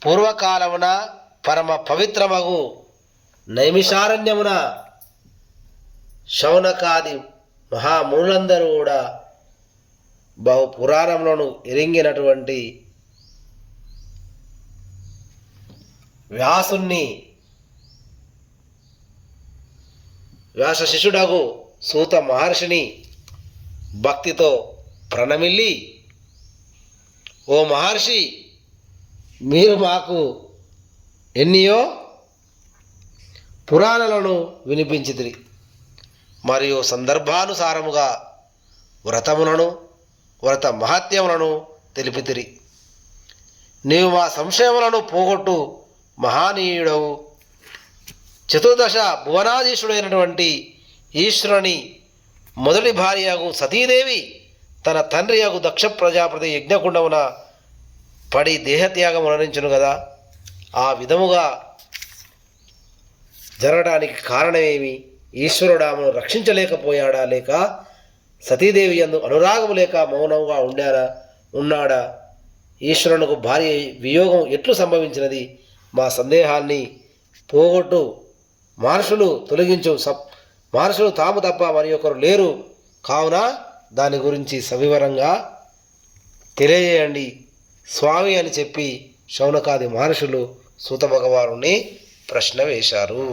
పూర్వకాలమున పరమ పవిత్రమగు నైమిషారణ్యమున శౌనకాది మహామునులందరూ కూడా బహు పురాణంలోను ఎరింగినటువంటి వ్యాస శిష్యుడగు సూత మహర్షిని భక్తితో ప్రణమిల్లి, ఓ మహర్షి, మీరు మాకు ఎన్నియో పురాణాలను వినిపించితిరి, మరియు సందర్భానుసారముగా వ్రతములను వ్రత మహత్యములను తెలిపితిరి. నీవు మా సంశయములను పోగొట్టు మహానీయుడవు. చతుర్దశ భువనాధీశుడైనటువంటి ఈశ్వరుని మొదటి భార్యగు సతీదేవి తన తండ్రి యగు దక్ష ప్రజాపతి యజ్ఞకుండమున పడి దేహత్యాగం మరణించును కదా. ఆ విధముగా జరగడానికి కారణమేమి? ఈశ్వరుడు ఆమెను రక్షించలేకపోయాడా, లేక సతీదేవి యందు అనురాగము లేక మౌనంగా ఉన్నాడా? ఈశ్వరునికి భార్య వియోగం ఎట్లు సంభవించినది? మా సందేహాన్ని పోగొట్టు, మహర్షులు తొలగించు. మహర్షులు తాము తప్ప మరి ఒకరు లేరు కావున దాని గురించి సవివరంగా తెలియజేయండి స్వామి అని చెప్పి శౌనకాది మహర్షులు సూత భగవానుని ప్రశ్న వేశారు.